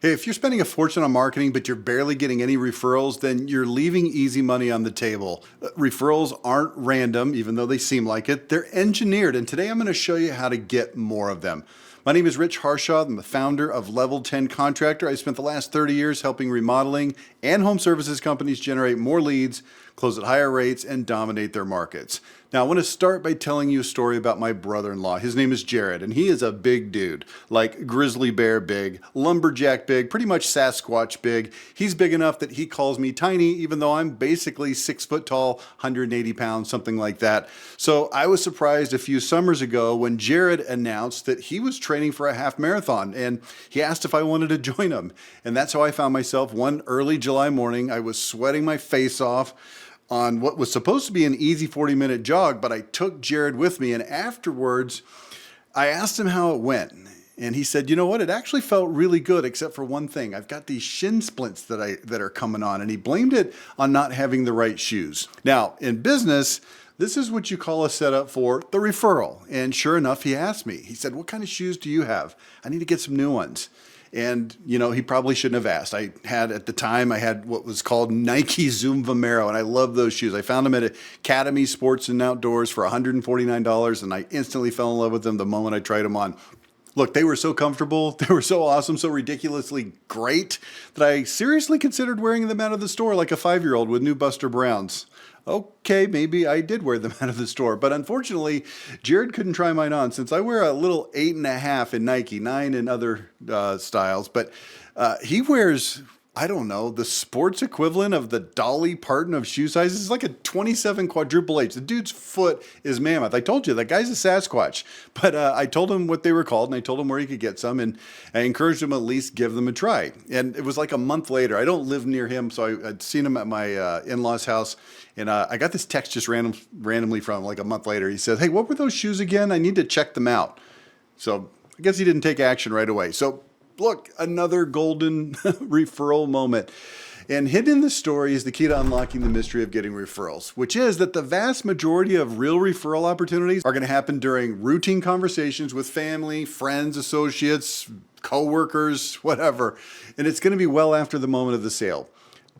Hey, if you're spending a fortune on marketing, but you're barely getting any referrals, then you're leaving easy money on the table. Referrals aren't random, even though they seem like it. They're engineered, and today I'm going to show you how to get more of them. My name is Rich Harshaw. I'm the founder of Level 10 Contractor. I spent the last 30 years helping remodeling and home services companies generate more leads, close at higher rates, and dominate their markets. Now, I want to start by telling you a story about my brother-in-law. His name is Jared, and he is a big dude, like grizzly bear big, lumberjack big, pretty much Sasquatch big. He's big enough that he calls me tiny, even though I'm basically 6 foot tall, 180 pounds, something like that. So I was surprised a few summers ago when Jared announced that he was training for a half marathon, and he asked if I wanted to join him. And that's how I found myself one early July morning. I was sweating my face off on what was supposed to be an easy 40-minute jog, but I took Jared with me, and afterwards, I asked him how it went. And he said, you know what, it actually felt really good, except for one thing. I've got these shin splints that are coming on, and he blamed it on not having the right shoes. Now, in business, this is what you call a setup for the referral. And sure enough, he asked me. He said, what kind of shoes do you have? I need to get some new ones. And, you know, he probably shouldn't have asked. At the time, I had what was called Nike Zoom Vomero, and I love those shoes. I found them at Academy Sports and Outdoors for $149, and I instantly fell in love with them the moment I tried them on. Look, they were so comfortable, they were so awesome, so ridiculously great that I seriously considered wearing them out of the store like a 5-year-old with new Buster Browns. Okay, maybe I did wear them out of the store, but unfortunately, Jared couldn't try mine on since I wear a little 8.5 in Nike, 9 in other styles, but he wears, I don't know, the sports equivalent of the Dolly Parton of shoe sizes. It's like a 27 quadruple H. The dude's foot is mammoth. I told you, that guy's a Sasquatch. But I told him what they were called, and I told him where he could get some, and I encouraged him at least give them a try. And it was like a month later. I don't live near him, so I'd seen him at my in-laws' house, and I got this text just randomly from him like a month later. He said, hey, what were those shoes again? I need to check them out. So I guess he didn't take action right away. So look, another golden referral moment. And hidden in the story is the key to unlocking the mystery of getting referrals, which is that the vast majority of real referral opportunities are going to happen during routine conversations with family, friends, associates, coworkers, whatever. And it's going to be well after the moment of the sale.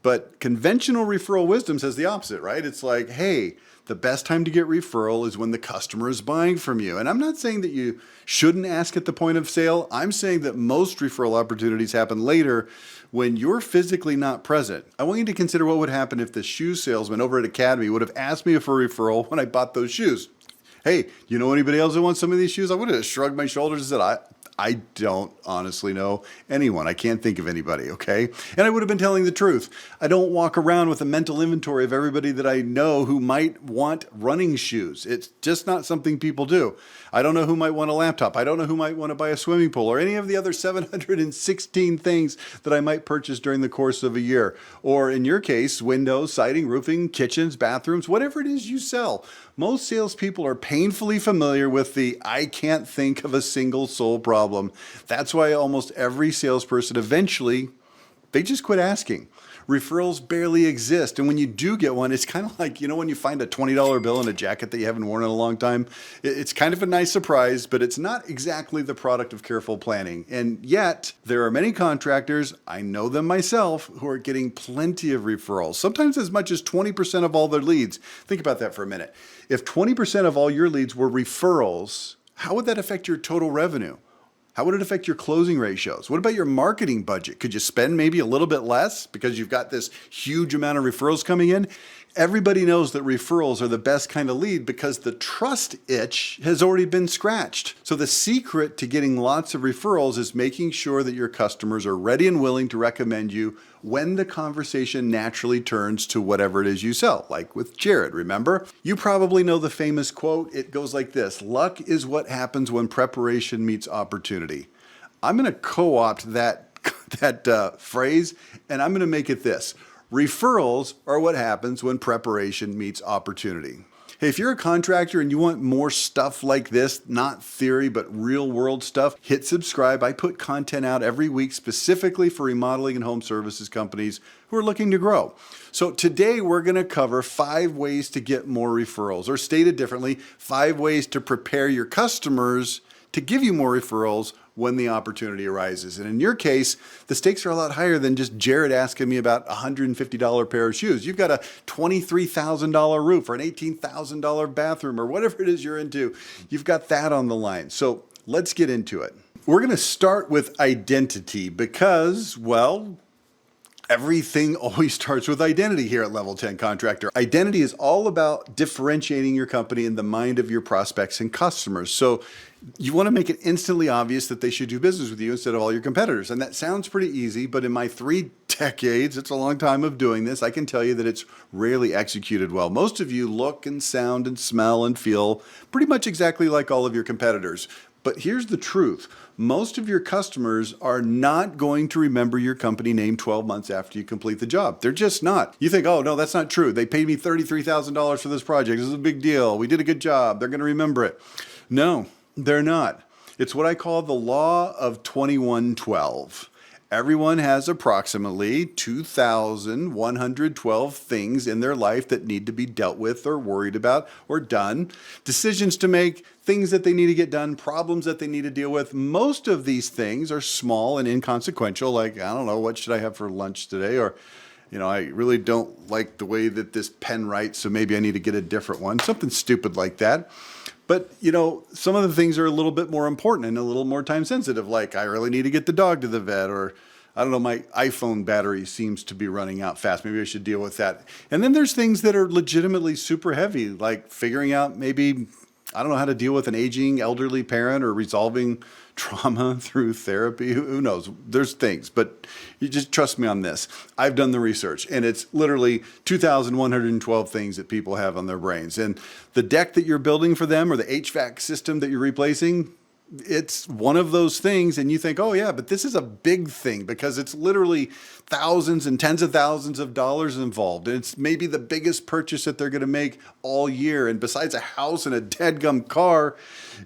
But conventional referral wisdom says the opposite, right? It's like, hey, the best time to get referral is when the customer is buying from you. And I'm not saying that you shouldn't ask at the point of sale. I'm saying that most referral opportunities happen later when you're physically not present. I want you to consider what would happen if the shoe salesman over at Academy would have asked me for a referral when I bought those shoes. Hey, you know anybody else who wants some of these shoes? I would have shrugged my shoulders and said, I don't honestly know anyone. I can't think of anybody, okay? And I would have been telling the truth. I don't walk around with a mental inventory of everybody that I know who might want running shoes. It's just not something people do. I don't know who might want a laptop. I don't know who might want to buy a swimming pool or any of the other 716 things that I might purchase during the course of a year. Or in your case, windows, siding, roofing, kitchens, bathrooms, whatever it is you sell. Most salespeople are painfully familiar with the I can't think of a single sole problem. That's why almost every salesperson eventually, they just quit asking. Referrals barely exist. And when you do get one, it's kind of like, you know, when you find a $20 bill in a jacket that you haven't worn in a long time, it's kind of a nice surprise, but it's not exactly the product of careful planning. And yet there are many contractors, I know them myself, who are getting plenty of referrals, sometimes as much as 20% of all their leads. Think about that for a minute. If 20% of all your leads were referrals, how would that affect your total revenue? How would it affect your closing ratios? What about your marketing budget? Could you spend maybe a little bit less because you've got this huge amount of referrals coming in? Everybody knows that referrals are the best kind of lead because the trust itch has already been scratched. So the secret to getting lots of referrals is making sure that your customers are ready and willing to recommend you when the conversation naturally turns to whatever it is you sell, like with Jared, remember? You probably know the famous quote. It goes like this: luck is what happens when preparation meets opportunity. I'm going to co-opt that phrase, and I'm going to make it this: referrals are what happens when preparation meets opportunity. Hey, if you're a contractor and you want more stuff like this, not theory, but real world stuff, hit subscribe. I put content out every week specifically for remodeling and home services companies who are looking to grow. So today we're going to cover 5 ways to get more referrals, or stated differently, 5 ways to prepare your customers to give you more referrals when the opportunity arises. And in your case, the stakes are a lot higher than just Jared asking me about a $150 pair of shoes. You've got a $23,000 roof or an $18,000 bathroom or whatever it is you're into. You've got that on the line. So let's get into it. We're going to start with identity because, well, everything always starts with identity here at Level 10 Contractor. Identity is all about differentiating your company in the mind of your prospects and customers. So you want to make it instantly obvious that they should do business with you instead of all your competitors. And that sounds pretty easy, but in my 3 decades, it's a long time of doing this, I can tell you that it's rarely executed well. Most of you look and sound and smell and feel pretty much exactly like all of your competitors. But here's the truth. Most of your customers are not going to remember your company name 12 months after you complete the job. They're just not. You think, oh, no, that's not true. They paid me $33,000 for this project. This is a big deal. We did a good job. They're going to remember it. No, they're not. It's what I call the law of 2112. Everyone has approximately 2,112 things in their life that need to be dealt with or worried about or done. Decisions to make, things that they need to get done, problems that they need to deal with. Most of these things are small and inconsequential, like, I don't know, what should I have for lunch today? Or, I really don't like the way that this pen writes, so maybe I need to get a different one. Something stupid like that. But, some of the things are a little bit more important and a little more time sensitive, like I really need to get the dog to the vet, or I don't know, my iPhone battery seems to be running out fast. Maybe I should deal with that. And then there's things that are legitimately super heavy, like figuring out maybe, I don't know how to deal with an aging elderly parent or resolving trauma through therapy. Who knows? There's things, but you just trust me on this. I've done the research, and it's literally 2,112 things that people have on their brains. And the deck that you're building for them or the HVAC system that you're replacing, it's one of those things, and you think, oh yeah, but this is a big thing because it's literally thousands and tens of thousands of dollars involved. And it's maybe the biggest purchase that they're going to make all year. And besides a house and a dadgum car,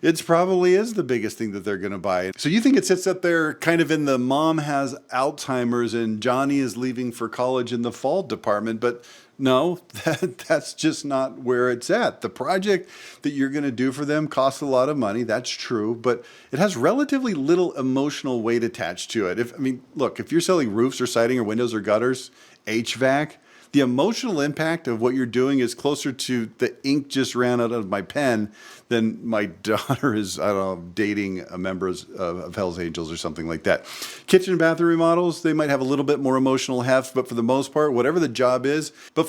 it probably is the biggest thing that they're going to buy. So you think it sits up there kind of in the mom has Alzheimer's and Johnny is leaving for college in the fall department, but no, that's just not where it's at. The project that you're going to do for them costs a lot of money. That's true, but it has relatively little emotional weight attached to it. Look, if you're selling roofs or siding or windows or gutters, HVAC, the emotional impact of what you're doing is closer to the ink just ran out of my pen than my daughter is, I don't know, dating a member of Hell's Angels or something like that. Kitchen and bathroom remodels, they might have a little bit more emotional heft, but for the most part, whatever the job is, what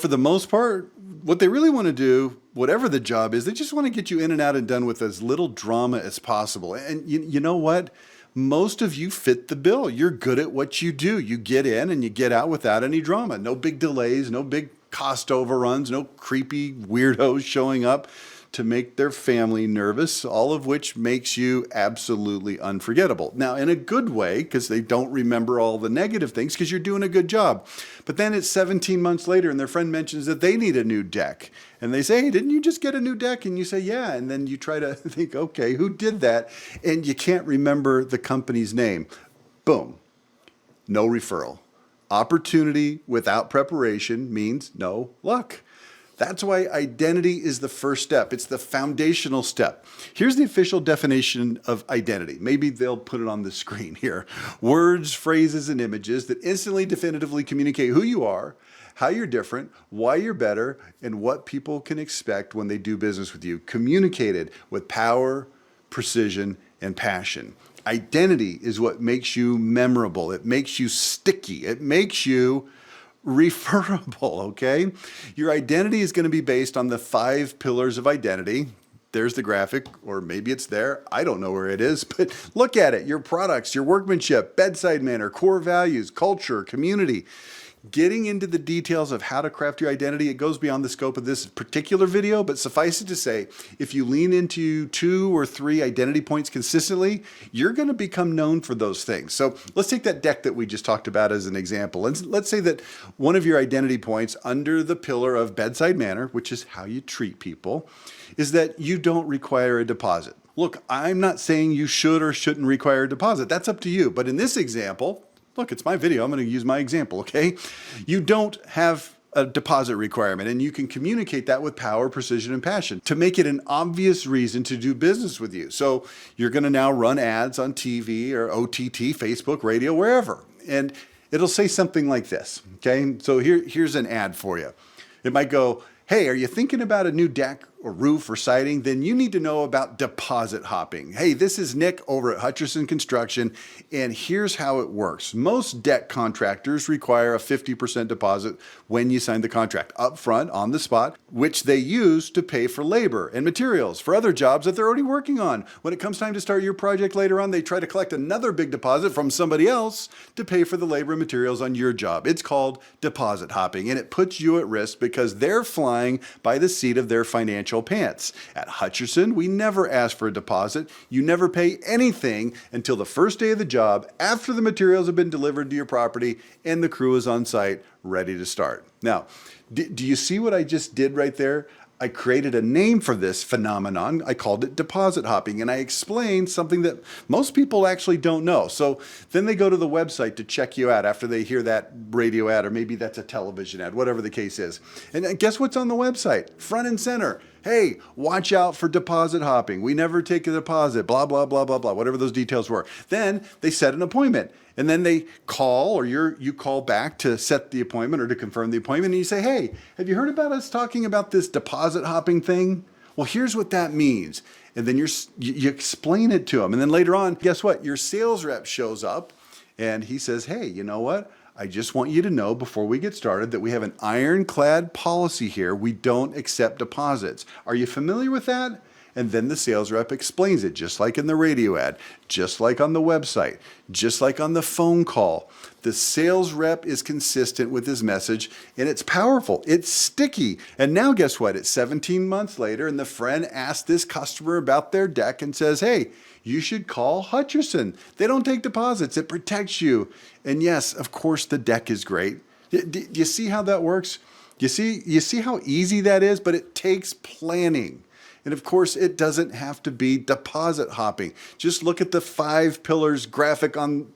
they really want to do, whatever the job is, they just want to get you in and out and done with as little drama as possible. And you know what? Most of you fit the bill. You're good at what you do. You get in and you get out without any drama. No big delays, no big cost overruns, no creepy weirdos showing up to make their family nervous, all of which makes you absolutely unforgettable. Now, in a good way, because they don't remember all the negative things, because you're doing a good job. But then it's 17 months later and their friend mentions that they need a new deck. And they say, hey, didn't you just get a new deck? And you say, yeah. And then you try to think, okay, who did that? And you can't remember the company's name. Boom. No referral. Opportunity without preparation means no luck. That's why identity is the first step. It's the foundational step. Here's the official definition of identity. Maybe they'll put it on the screen here. Words, phrases, and images that instantly, definitively communicate who you are, how you're different, why you're better, and what people can expect when they do business with you. Communicated with power, precision, and passion. Identity is what makes you memorable. It makes you sticky. It makes you referable, okay? Your identity is going to be based on the 5 pillars of identity. There's the graphic, or maybe it's there. I don't know where it is, but look at it. Your products, your workmanship, bedside manner, core values, culture, community. Getting into the details of how to craft your identity, it goes beyond the scope of this particular video, but suffice it to say, if you lean into 2 or 3 identity points consistently, you're going to become known for those things. So let's take that deck that we just talked about as an example. Let's say that one of your identity points under the pillar of bedside manner, which is how you treat people, is that you don't require a deposit. Look, I'm not saying you should or shouldn't require a deposit. That's up to you. But in this example, look, it's my video. I'm going to use my example, okay? You don't have a deposit requirement, and you can communicate that with power, precision, and passion to make it an obvious reason to do business with you. So you're going to now run ads on TV or OTT, Facebook, radio, wherever. And it'll say something like this, okay? So here's an ad for you. It might go, hey, are you thinking about a new deck or roof or siding? Then you need to know about deposit hopping. Hey, this is Nick over at Hutcherson Construction, and here's how it works. Most deck contractors require a 50% deposit when you sign the contract up front on the spot, which they use to pay for labor and materials for other jobs that they're already working on. When it comes time to start your project later on, they try to collect another big deposit from somebody else to pay for the labor and materials on your job. It's called deposit hopping, and it puts you at risk because they're flying by the seat of their financial pants. At Hutcherson, we never ask for a deposit. You never pay anything until the first day of the job, after the materials have been delivered to your property and the crew is on site ready to start. Now, do you see what I just did right there? I created a name for this phenomenon. I called it deposit hopping, and I explained something that most people actually don't know. So then they go to the website to check you out after they hear that radio ad, or maybe that's a television ad, whatever the case is. And guess what's on the website? Front and center. Hey, watch out for deposit hopping. We never take a deposit, blah, blah, blah, blah, blah, whatever those details were. Then they set an appointment. And then they call, or you call back to set the appointment or to confirm the appointment, and you say, hey, have you heard about us talking about this deposit hopping thing? Well, here's what that means. And then you explain it to them. And then later on, guess what? Your sales rep shows up and he says, hey, you know what? I just want you to know before we get started that we have an ironclad policy here. We don't accept deposits. Are you familiar with that? And then the sales rep explains it, just like in the radio ad, just like on the website, just like on the phone call. The sales rep is consistent with his message, and it's powerful. It's sticky. And now guess what? It's 17 months later, and the friend asked this customer about their deck and says, hey, you should call Hutcherson. They don't take deposits. It protects you. And yes, of course, the deck is great. Do you see how that works? You see how easy that is? But it takes planning. And of course, it doesn't have to be deposit hopping. Just look at the 5 pillars graphic on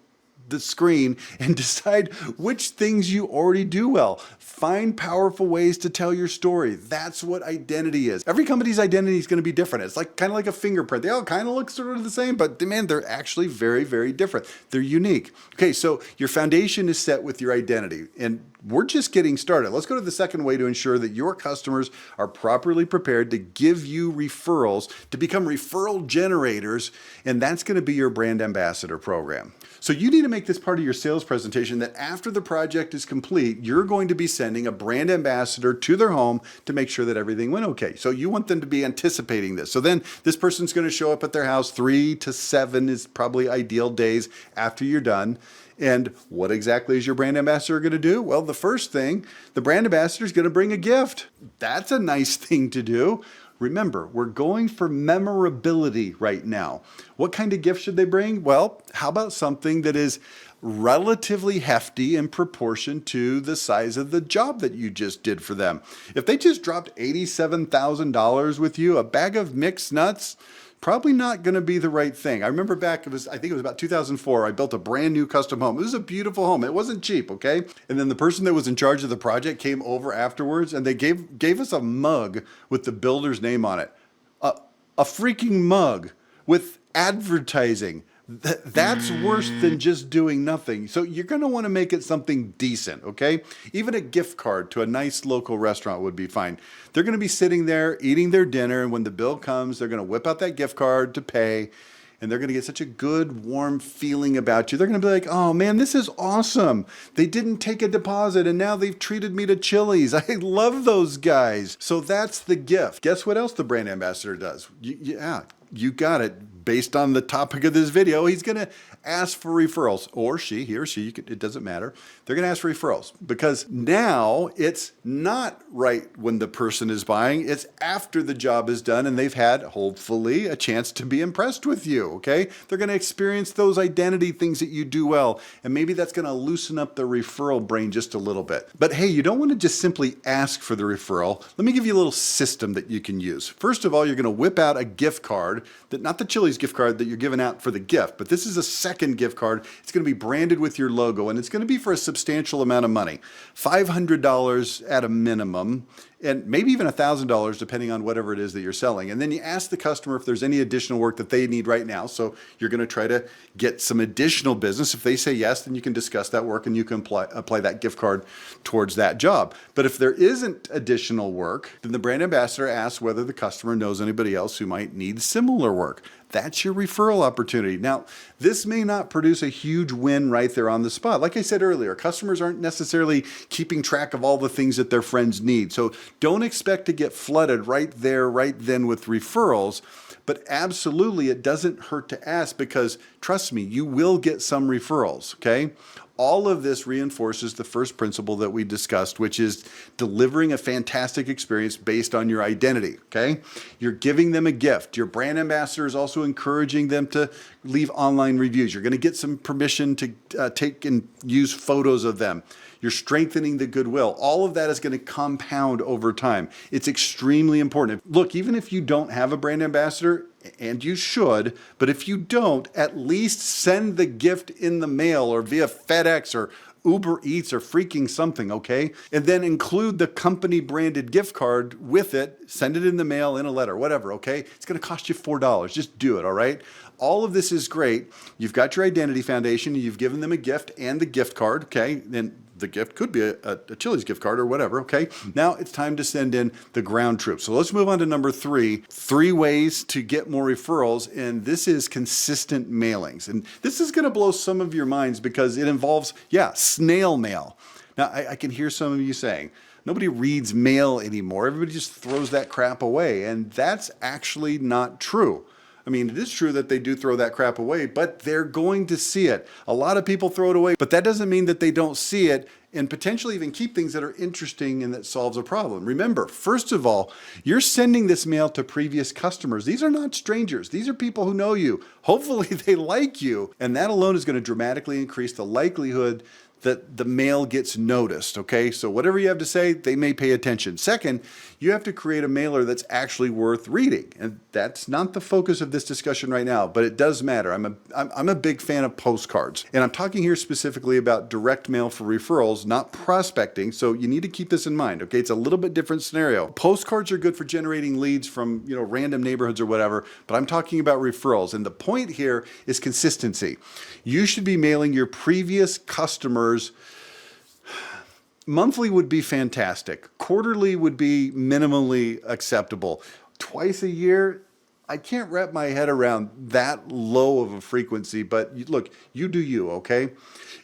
the screen and decide which things you already do well. Find powerful ways to tell your story. That's what identity is. Every company's identity is going to be different. It's like kind of like a fingerprint. They all kind of look sort of the same, but man, they're actually very, very different. They're unique. Okay, so your foundation is set with your identity, and we're just getting started. Let's go to the second way to ensure that your customers are properly prepared to give you referrals, to become referral generators, and that's going to be your brand ambassador program. So you need to make this part of your sales presentation that after the project is complete, you're going to be sending a brand ambassador to their home to make sure that everything went okay. So you want them to be anticipating this. So then this person's going to show up at their house 3 to 7 is probably ideal days after you're done. And what exactly is your brand ambassador going to do? Well, the first thing, the brand ambassador is going to bring a gift. That's a nice thing to do. Remember, we're going for memorability right now. What kind of gift should they bring? Well, how about something that is relatively hefty in proportion to the size of the job that you just did for them? If they just dropped $87,000 with you, a bag of mixed nuts, probably not going to be the right thing. I remember back, I think it was about 2004, I built a brand new custom home. It was a beautiful home. It wasn't cheap, okay? And then the person that was in charge of the project came over afterwards, and they gave us a mug with the builder's name on it. A freaking mug with advertising. That's worse than just doing nothing. So you're going to want to make it something decent, okay? Even a gift card to a nice local restaurant would be fine. They're going to be sitting there eating their dinner, and when the bill comes, they're going to whip out that gift card to pay, and they're going to get such a good, warm feeling about you. They're going to be like, oh man, this is awesome. They didn't take a deposit, and now they've treated me to Chili's. I love those guys. So that's the gift. Guess what else the brand ambassador does? You got it. Based on the topic of this video, he's going to ask for referrals, or he or she, it doesn't matter. They're going to ask for referrals because now it's not right when the person is buying. It's after the job is done and they've had, hopefully, a chance to be impressed with you, okay? They're going to experience those identity things that you do well, and maybe that's going to loosen up the referral brain just a little bit. But hey, you don't want to just simply ask for the referral. Let me give you a little system that you can use. First of all, you're going to whip out a gift card, not the Chili's gift card that you're giving out for the gift, but this is a second gift card. It's going to be branded with your logo, and it's going to be for a substantial amount of money, $500 at a minimum, and maybe even $1,000 depending on whatever it is that you're selling. And then you ask the customer if there's any additional work that they need right now. So you're going to try to get some additional business. If they say yes, then you can discuss that work and you can apply that gift card towards that job. But if there isn't additional work, then the brand ambassador asks whether the customer knows anybody else who might need similar work. That's your referral opportunity. Now, this may not produce a huge win right there on the spot. Like I said earlier, customers aren't necessarily keeping track of all the things that their friends need. So don't expect to get flooded right there, right then with referrals. But absolutely, it doesn't hurt to ask because trust me, you will get some referrals, okay? All of this reinforces the first principle that we discussed, which is delivering a fantastic experience based on your identity, okay? You're giving them a gift. Your brand ambassador is also encouraging them to leave online reviews. You're going to get some permission to take and use photos of them. You're strengthening the goodwill. All of that is going to compound over time. It's extremely important. Look, even if you don't have a brand ambassador, and you should, but if you don't, at least send the gift in the mail or via FedEx or Uber Eats or freaking something, okay? And then include the company branded gift card with it, send it in the mail, in a letter, whatever, okay? It's gonna cost you $4, just do it, all right? All of this is great. You've got your identity foundation, you've given them a gift and the gift card, okay? And the gift could be a Chili's gift card or whatever, okay? Now it's time to send in the ground troops. So let's move on to number 3 ways to get more referrals, and this is consistent mailings. And this is gonna blow some of your minds because it involves, snail mail. Now I can hear some of you saying, nobody reads mail anymore. Everybody just throws that crap away, and that's actually not true. I mean, it is true that they do throw that crap away, but they're going to see it. A lot of people throw it away, but that doesn't mean that they don't see it and potentially even keep things that are interesting and that solves a problem. Remember, first of all, you're sending this mail to previous customers. These are not strangers. These are people who know you. Hopefully they like you, and that alone is going to dramatically increase the likelihood that the mail gets noticed, okay? So whatever you have to say, they may pay attention. Second, you have to create a mailer that's actually worth reading. And that's not the focus of this discussion right now, but it does matter. I'm a big fan of postcards. And I'm talking here specifically about direct mail for referrals, not prospecting. So you need to keep this in mind, okay? It's a little bit different scenario. Postcards are good for generating leads from, random neighborhoods or whatever, but I'm talking about referrals. And the point here is consistency. You should be mailing your previous customers. Monthly would be fantastic. Quarterly would be minimally acceptable. Twice a year, I can't wrap my head around that low of a frequency, but look, you do you, okay?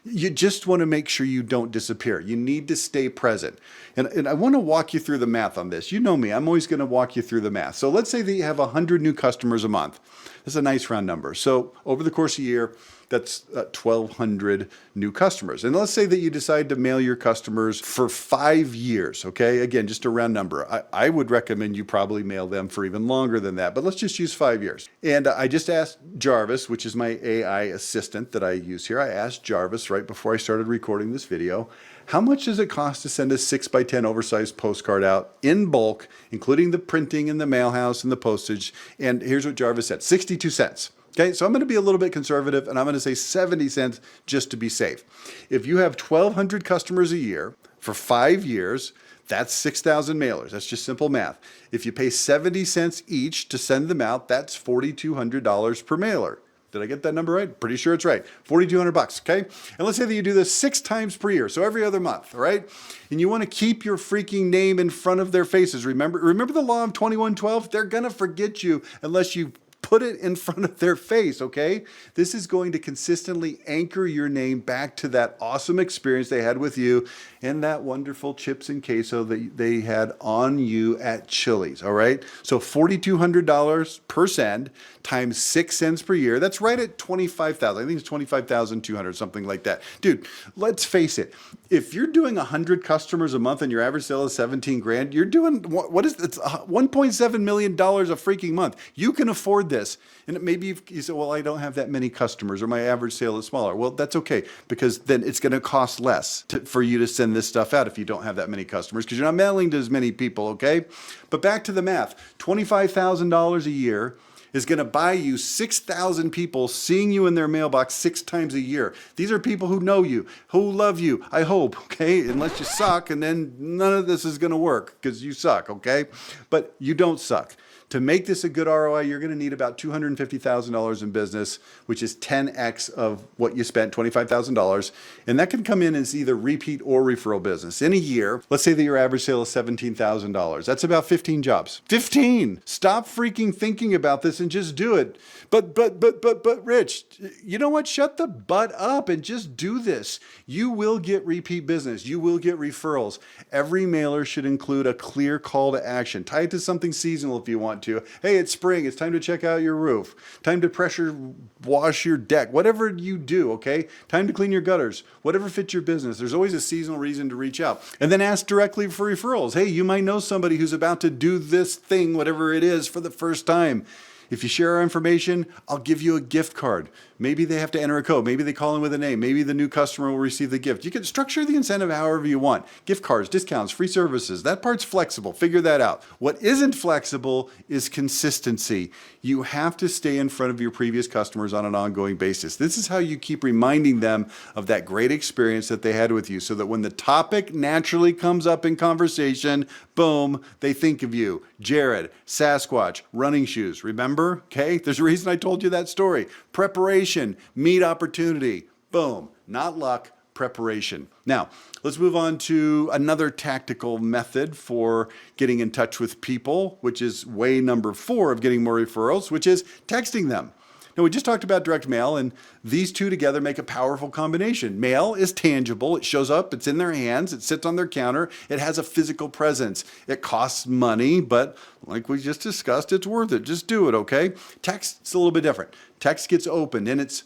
You just want to make sure you don't disappear. You need to stay present. And I want to walk you through the math on this. You know me, I'm always going to walk you through the math. So let's say that you have 100 new customers a month. That's a nice round number. So over the course of a year, that's 1,200 new customers. And let's say that you decide to mail your customers for 5 years, okay? Again, just a round number. I would recommend you probably mail them for even longer than that, but let's just use 5 years. And I just asked Jarvis, which is my AI assistant that I use here. I asked Jarvis right before I started recording this video, how much does it cost to send a 6x10 oversized postcard out in bulk, including the printing and the mail house and the postage? And here's what Jarvis said, 62 cents. Okay, so I'm going to be a little bit conservative and I'm going to say 70 cents just to be safe. If you have 1,200 customers a year for 5 years, that's 6,000 mailers. That's just simple math. If you pay 70 cents each to send them out, that's $4,200 per mailer. Did I get that number right? Pretty sure it's right. $4,200, okay? And let's say that you do this 6 times per year, so every other month, all right? And you want to keep your freaking name in front of their faces. Remember the law of 2112? They're going to forget you unless you put it in front of their face, okay? This is going to consistently anchor your name back to that awesome experience they had with you and that wonderful chips and queso that they had on you at Chili's, all right? So $4,200 per send times 6 cents per year, that's right at 25,000. I think it's 25,200, something like that. Dude, let's face it. If you're doing 100 customers a month and your average sale is 17 grand, you're doing, what is it? $1.7 million a freaking month. You can afford this. And maybe you say, well, I don't have that many customers or my average sale is smaller. Well, that's okay because then it's going to cost less for you to send this stuff out if you don't have that many customers because you're not mailing to as many people, okay? But back to the math, $25,000 a year. is going to buy you 6,000 people seeing you in their mailbox 6 times a year. These are people who know you, who love you, I hope, okay? Unless you suck, and then none of this is going to work because you suck, okay? But you don't suck. To make this a good ROI, you're going to need about $250,000 in business, which is 10x of what you spent, $25,000. And that can come in as either repeat or referral business. In a year, let's say that your average sale is $17,000. That's about 15 jobs. 15! Stop freaking thinking about this and just do it. But Rich, you know what? Shut the butt up and just do this. You will get repeat business. You will get referrals. Every mailer should include a clear call to action. Tie it to something seasonal if you want to. Hey, it's spring. It's time to check out your roof. Time to pressure wash your deck. Whatever you do, okay? Time to clean your gutters. Whatever fits your business. There's always a seasonal reason to reach out. And then ask directly for referrals. Hey, you might know somebody who's about to do this thing, whatever it is, for the first time. If you share our information, I'll give you a gift card. Maybe they have to enter a code. Maybe they call in with a name. Maybe the new customer will receive the gift. You can structure the incentive however you want. Gift cards, discounts, free services. That part's flexible. Figure that out. What isn't flexible is consistency. You have to stay in front of your previous customers on an ongoing basis. This is how you keep reminding them of that great experience that they had with you, so that when the topic naturally comes up in conversation, boom, they think of you. Jared, Sasquatch, running shoes. Remember? Okay? There's a reason I told you that story. Preparation, meet opportunity. Boom. Not luck, preparation. Now, let's move on to another tactical method for getting in touch with people, which is way number 4 of getting more referrals, which is texting them. Now, we just talked about direct mail, and these two together make a powerful combination. Mail is tangible. It shows up. It's in their hands. It sits on their counter. It has a physical presence. It costs money, but like we just discussed, it's worth it. Just do it, okay? Text, it's a little bit different. Text gets opened, and it's,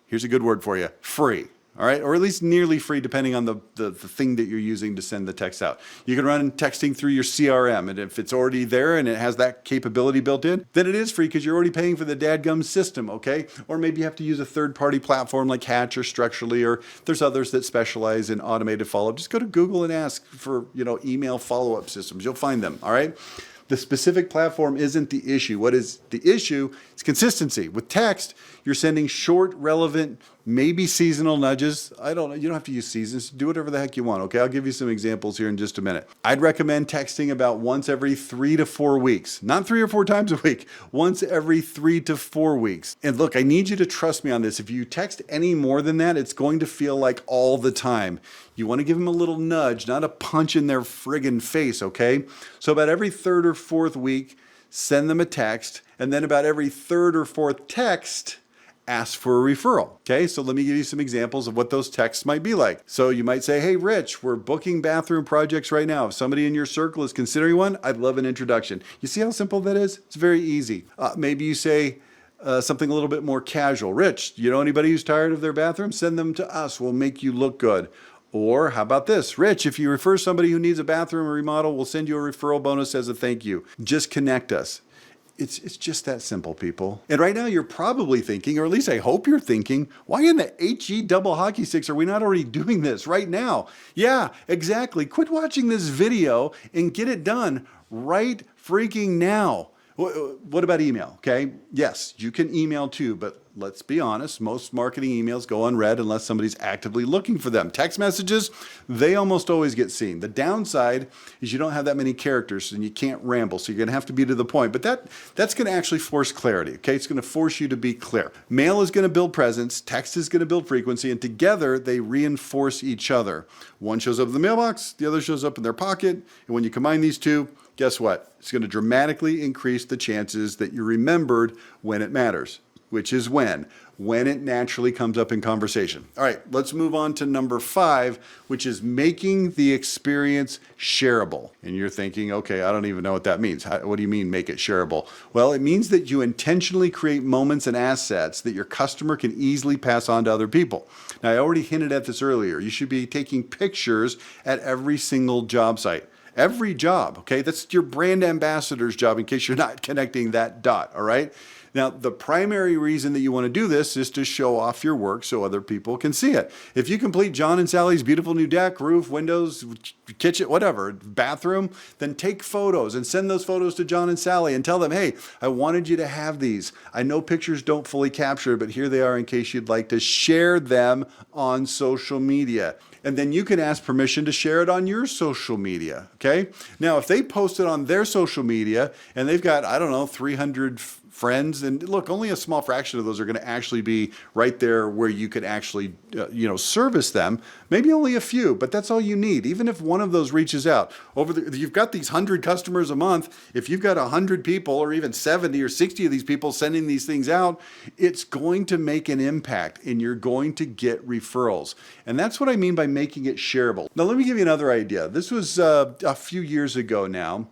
here's a good word for you, free. All right, or at least nearly free, depending on the thing that you're using to send the text out. You can run texting through your CRM, and if it's already there and it has that capability built in, then it is free because you're already paying for the dadgum system, okay? Or maybe you have to use a third-party platform like Hatch or Structurally, or there's others that specialize in automated follow-up. Just go to Google and ask for, email follow-up systems. You'll find them, all right? The specific platform isn't the issue. What is the issue is consistency. With text, you're sending short, relevant, maybe seasonal nudges. I don't know. You don't have to use seasons. Do whatever the heck you want, okay? I'll give you some examples here in just a minute. I'd recommend texting about once every 3 to 4 weeks. Not 3 or 4 times a week. Once every 3 to 4 weeks. And look, I need you to trust me on this. If you text any more than that, it's going to feel like all the time. You want to give them a little nudge, not a punch in their friggin' face, okay? So about every 3rd or 4th week, send them a text. And then about every 3rd or 4th text, ask for a referral. Okay, so let me give you some examples of what those texts might be like. So you might say, hey, Rich, we're booking bathroom projects right now. If somebody in your circle is considering one, I'd love an introduction. You see how simple that is? It's very easy. Maybe you say something a little bit more casual. Rich, you know anybody who's tired of their bathroom? Send them to us. We'll make you look good. Or how about this? Rich, if you refer somebody who needs a bathroom remodel, we'll send you a referral bonus as a thank you. Just connect us. It's just that simple, people. And right now you're probably thinking, or at least I hope you're thinking, why in the HE double hockey sticks are we not already doing this right now? Yeah, exactly. Quit watching this video and get it done right freaking now. What about email? Okay, yes, you can email too, but let's be honest, most marketing emails go unread unless somebody's actively looking for them. Text messages, they almost always get seen. The downside is you don't have that many characters and you can't ramble, so you're gonna have to be to the point, but that's gonna actually force clarity, okay? It's gonna force you to be clear. Mail is gonna build presence, text is gonna build frequency, and together they reinforce each other. One shows up in the mailbox, the other shows up in their pocket, and when you combine these two, guess what? It's going to dramatically increase the chances that you're remembered when it matters, which is when it naturally comes up in conversation. All right, let's move on to number 5, which is making the experience shareable. And you're thinking, okay, I don't even know what that means. What do you mean make it shareable? Well, it means that you intentionally create moments and assets that your customer can easily pass on to other people. Now, I already hinted at this earlier. You should be taking pictures at every single job site. Every job, okay? That's your brand ambassador's job in case you're not connecting that dot, all right? Now, the primary reason that you want to do this is to show off your work so other people can see it. If you complete John and Sally's beautiful new deck, roof, windows, kitchen, whatever, bathroom, then take photos and send those photos to John and Sally and tell them, hey, I wanted you to have these. I know pictures don't fully capture, but here they are in case you'd like to share them on social media. And then you can ask permission to share it on your social media, okay? Now, if they post it on their social media and they've got, I don't know, 300 friends, and look, only a small fraction of those are going to actually be right there where you could actually, service them. Maybe only a few, but that's all you need. Even if one of those reaches out, you've got these 100 customers a month. If you've got 100 people, or even 70 or 60 of these people sending these things out, it's going to make an impact, and you're going to get referrals. And that's what I mean by making it shareable. Now, let me give you another idea. This was a few years ago now.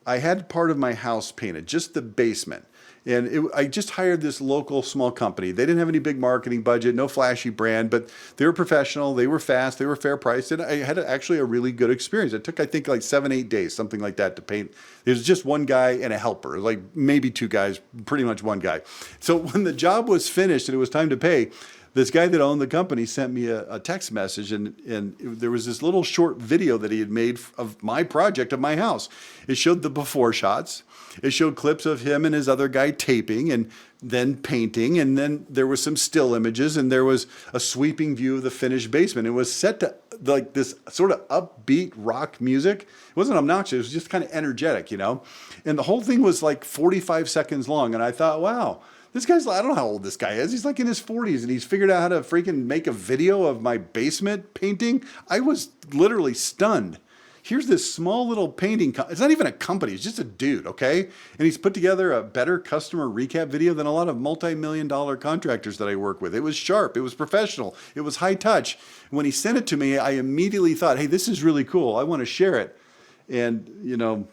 I had part of my house painted, just the basement. And I just hired this local small company. They didn't have any big marketing budget, no flashy brand, but they were professional, they were fast, they were fair priced, and I had actually a really good experience. It took, I think, like 7-8 days, something like that, to paint. It was just one guy and a helper, like maybe two guys, pretty much one guy. So when the job was finished and it was time to pay, this guy that owned the company sent me a text message, and there was this little short video that he had made of my project of my house. It showed the before shots. It showed clips of him and his other guy taping and then painting, and then there was some still images, and there was a sweeping view of the finished basement. It was set to like this sort of upbeat rock music. It wasn't obnoxious, it was just kind of energetic, And the whole thing was like 45 seconds long, and I thought, wow, this guy's, I don't know how old this guy is. He's like in his 40s, and he's figured out how to freaking make a video of my basement painting. I was literally stunned. Here's this small little painting. It's not even a company. It's just a dude, okay? And he's put together a better customer recap video than a lot of multi-million-dollar contractors that I work with. It was sharp. It was professional. It was high touch. When he sent it to me, I immediately thought, hey, this is really cool. I want to share it. And,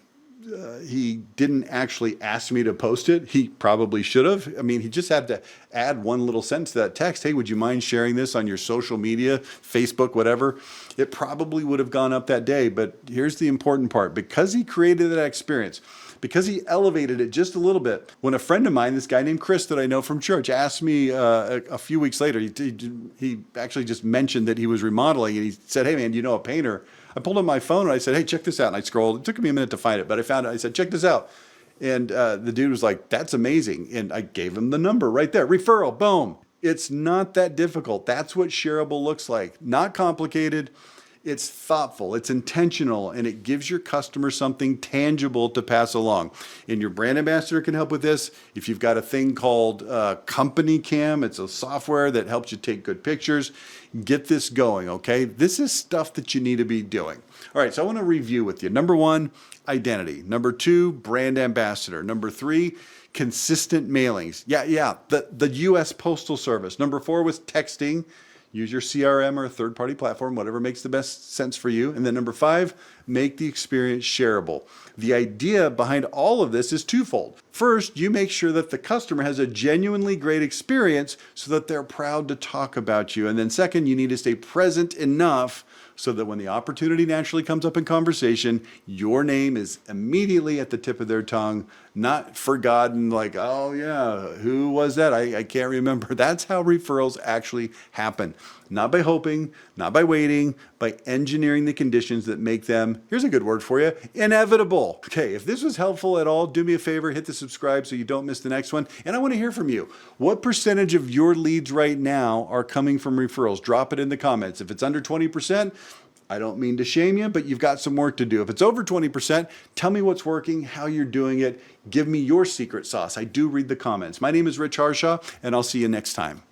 he didn't actually ask me to post it. He probably should have. I mean, he just had to add one little sentence to that text. Hey, would you mind sharing this on your social media, Facebook, whatever? It probably would have gone up that day. But here's the important part. Because he created that experience, because he elevated it just a little bit, when a friend of mine, this guy named Chris that I know from church, asked me a few weeks later, he actually just mentioned that he was remodeling, and he said, hey, man, do you know a painter? I pulled up my phone and I said, hey, check this out. And I scrolled. It took me a minute to find it, but I found it. I said, check this out. And the dude was like, that's amazing. And I gave him the number right there. Referral, boom. It's not that difficult. That's what Shareable looks like. Not complicated. It's thoughtful, it's intentional, and it gives your customer something tangible to pass along. And your brand ambassador can help with this. If you've got a thing called Company Cam, it's a software that helps you take good pictures. Get this going, okay? This is stuff that you need to be doing. All right, so I want to review with you. Number 1, identity. Number 2, brand ambassador. Number 3, consistent mailings. Yeah, the U.S. Postal Service. Number 4 was texting. Use your CRM or a third-party platform, whatever makes the best sense for you. And then number 5, make the experience shareable. The idea behind all of this is twofold. First, you make sure that the customer has a genuinely great experience so that they're proud to talk about you. And then second, you need to stay present enough so that when the opportunity naturally comes up in conversation, your name is immediately at the tip of their tongue, not forgotten like, oh yeah, who was that? I can't remember. That's how referrals actually happen. Not by hoping, not by waiting, by engineering the conditions that make them, here's a good word for you, inevitable. Okay, if this was helpful at all, do me a favor, hit the subscribe so you don't miss the next one. And I want to hear from you. What percentage of your leads right now are coming from referrals? Drop it in the comments. If it's under 20%, I don't mean to shame you, but you've got some work to do. If it's over 20%, tell me what's working, how you're doing it. Give me your secret sauce. I do read the comments. My name is Rich Harshaw, and I'll see you next time.